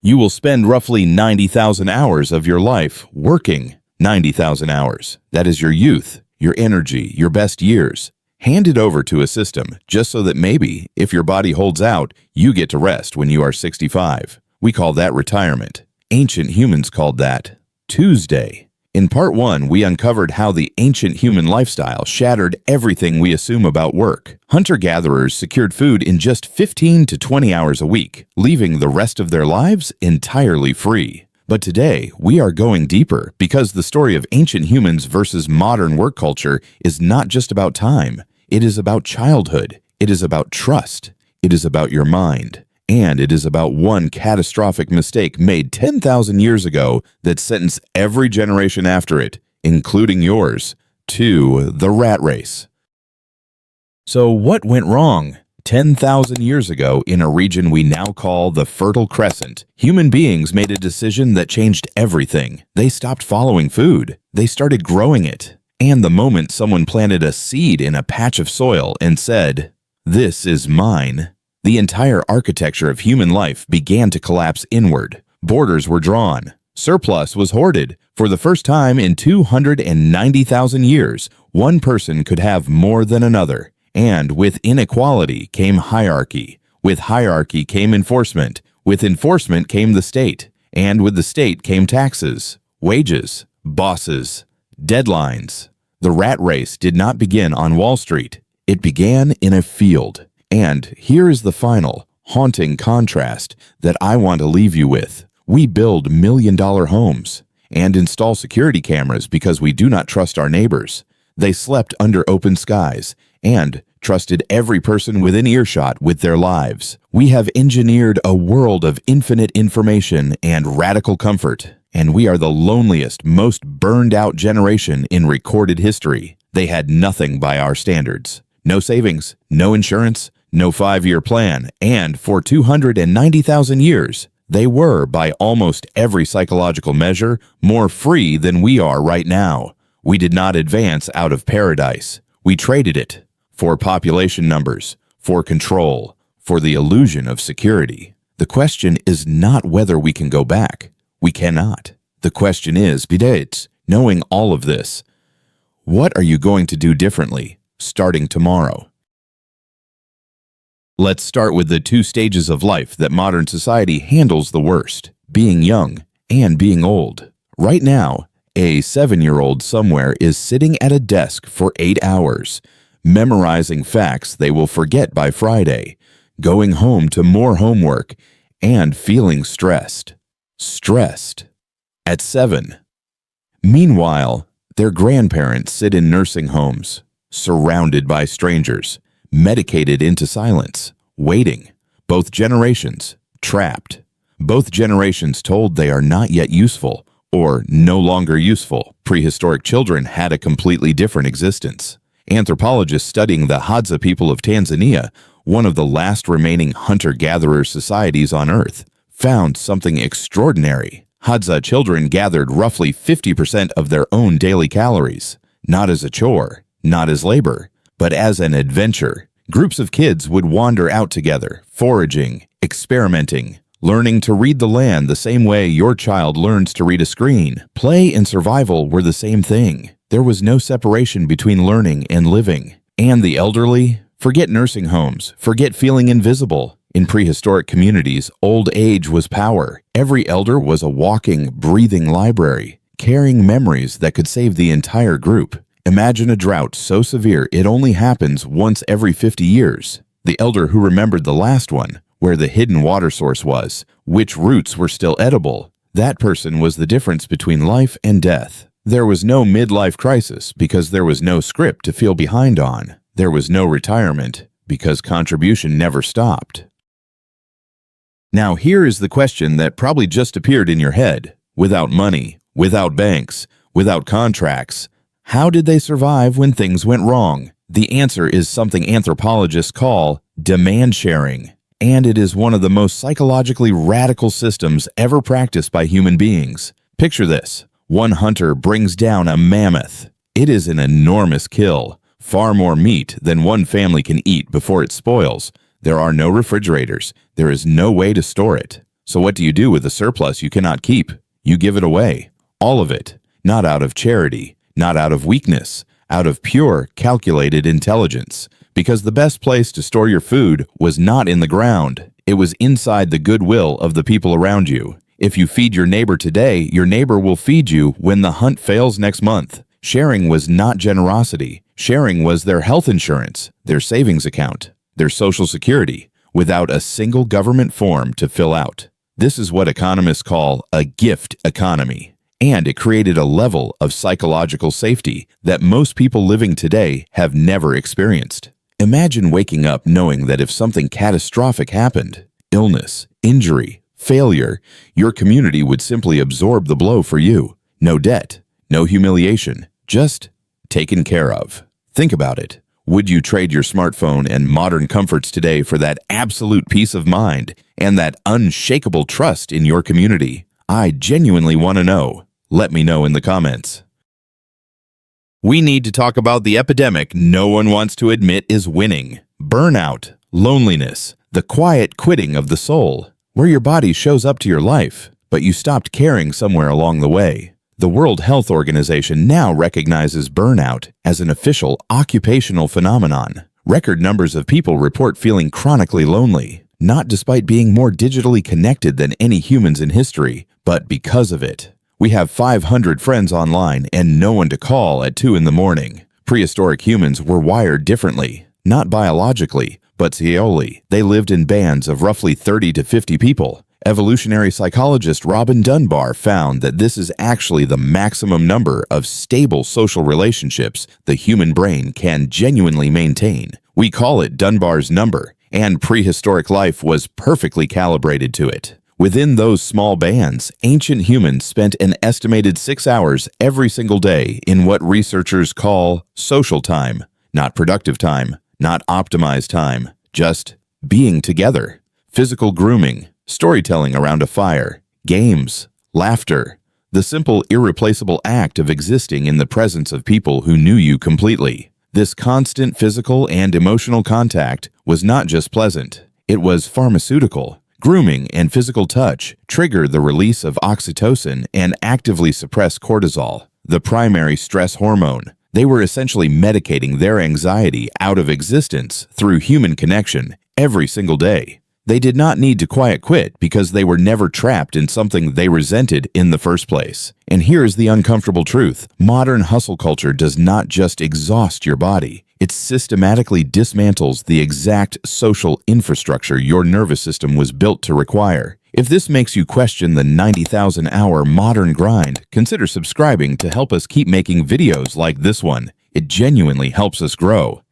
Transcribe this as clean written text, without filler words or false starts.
You will spend roughly 90,000 hours of your life working. 90,000 hours. That is your youth, your energy, your best years. Hand it over to a system just so that maybe, if your body holds out, you get to rest when you are 65. We call that retirement. Ancient humans called that Tuesday. In Part 1, we uncovered how the ancient human lifestyle shattered everything we assume about work. Hunter-gatherers secured food in just 15 to 20 hours a week, leaving the rest of their lives entirely free. But today, we are going deeper because the story of ancient humans versus modern work culture is not just about time. It is about childhood. It is about trust. It is about your mind. And it is about one catastrophic mistake made 10,000 years ago that sentenced every generation after it, including yours, to the rat race. So what went wrong? 10,000 years ago, in a region we now call the Fertile Crescent, human beings made a decision that changed everything. They stopped following food. They started growing it. And the moment someone planted a seed in a patch of soil and said, "This is mine," the entire architecture of human life began to collapse inward. Borders were drawn. Surplus was hoarded. For the first time in 290,000 years, one person could have more than another. And with inequality came hierarchy. With hierarchy came enforcement. With enforcement came the state. And with the state came taxes, wages, bosses, deadlines. The rat race did not begin on Wall Street. It began in a field. And here is the final, haunting contrast that I want to leave you with. We build million-dollar homes and install security cameras because we do not trust our neighbors. They slept under open skies and trusted every person within earshot with their lives. We have engineered a world of infinite information and radical comfort, and we are the loneliest, most burned-out generation in recorded history. They had nothing by our standards. No savings, no insurance, no 5-year plan, and for 290,000 years, they were, by almost every psychological measure, more free than we are right now. We did not advance out of paradise. We traded it for population numbers, for control, for the illusion of security. The question is not whether we can go back. We cannot. The question is, bidets, knowing all of this, what are you going to do differently starting tomorrow? Let's start with the 2 stages of life that modern society handles the worst, being young and being old. Right now, a 7-year-old somewhere is sitting at a desk for 8 hours, memorizing facts they will forget by Friday, going home to more homework, and feeling stressed. Stressed. At 7. Meanwhile, their grandparents sit in nursing homes, surrounded by strangers, medicated into silence, waiting. Both generations trapped. Both generations told they are not yet useful or no longer useful. Prehistoric children had a completely different existence. Anthropologists studying the Hadza people of Tanzania, one of the last remaining hunter-gatherer societies on Earth, found something extraordinary. Hadza children gathered roughly 50% of their own daily calories, not as a chore, not as labor, but as an adventure. Groups of kids would wander out together, foraging, experimenting, learning to read the land the same way your child learns to read a screen. Play and survival were the same thing. There was no separation between learning and living. And the elderly? Forget nursing homes. Forget feeling invisible. In prehistoric communities, old age was power. Every elder was a walking, breathing library, carrying memories that could save the entire group. Imagine a drought so severe it only happens once every 50 years. The elder who remembered the last one, where the hidden water source was, which roots were still edible, that person was the difference between life and death. There was no midlife crisis because there was no script to feel behind on. There was no retirement because contribution never stopped. Now here is the question that probably just appeared in your head. Without money, without banks, without contracts, how did they survive when things went wrong? The answer is something anthropologists call demand sharing, and it is one of the most psychologically radical systems ever practiced by human beings. Picture this. One hunter brings down a mammoth. It is an enormous kill, far more meat than one family can eat before it spoils. There are no refrigerators. There is no way to store it. So what do you do with the surplus you cannot keep? You give it away. All of it. Not out of charity, not out of weakness, out of pure, calculated intelligence. Because the best place to store your food was not in the ground. It was inside the goodwill of the people around you. If you feed your neighbor today, your neighbor will feed you when the hunt fails next month. Sharing was not generosity. Sharing was their health insurance, their savings account, their social security, without a single government form to fill out. This is what economists call a gift economy. And it created a level of psychological safety that most people living today have never experienced. Imagine waking up knowing that if something catastrophic happened, illness, injury, failure, your community would simply absorb the blow for you. No debt, no humiliation, just taken care of. Think about it. Would you trade your smartphone and modern comforts today for that absolute peace of mind and that unshakable trust in your community? I genuinely want to know. Let me know in the comments. We need to talk about the epidemic no one wants to admit is winning. Burnout, loneliness, the quiet quitting of the soul, where your body shows up to your life, but you stopped caring somewhere along the way. The World Health Organization now recognizes burnout as an official occupational phenomenon. Record numbers of people report feeling chronically lonely, not despite being more digitally connected than any humans in history, but because of it. We have 500 friends online and no one to call at 2 in the morning. Prehistoric humans were wired differently, not biologically, but socially. They lived in bands of roughly 30 to 50 people. Evolutionary psychologist Robin Dunbar found that this is actually the maximum number of stable social relationships the human brain can genuinely maintain. We call it Dunbar's number, and prehistoric life was perfectly calibrated to it. Within those small bands, ancient humans spent an estimated 6 hours every single day in what researchers call social time. Not productive time, not optimized time, just being together. Physical grooming, storytelling around a fire, games, laughter, the simple, irreplaceable act of existing in the presence of people who knew you completely. This constant physical and emotional contact was not just pleasant, it was pharmaceutical. Grooming and physical touch trigger the release of oxytocin and actively suppress cortisol, the primary stress hormone. They were essentially medicating their anxiety out of existence through human connection every single day. They did not need to quiet quit because they were never trapped in something they resented in the first place. And here's the uncomfortable truth. Modern hustle culture does not just exhaust your body. It systematically dismantles the exact social infrastructure your nervous system was built to require. If this makes you question the 90,000-hour modern grind, consider subscribing to help us keep making videos like this one. It genuinely helps us grow.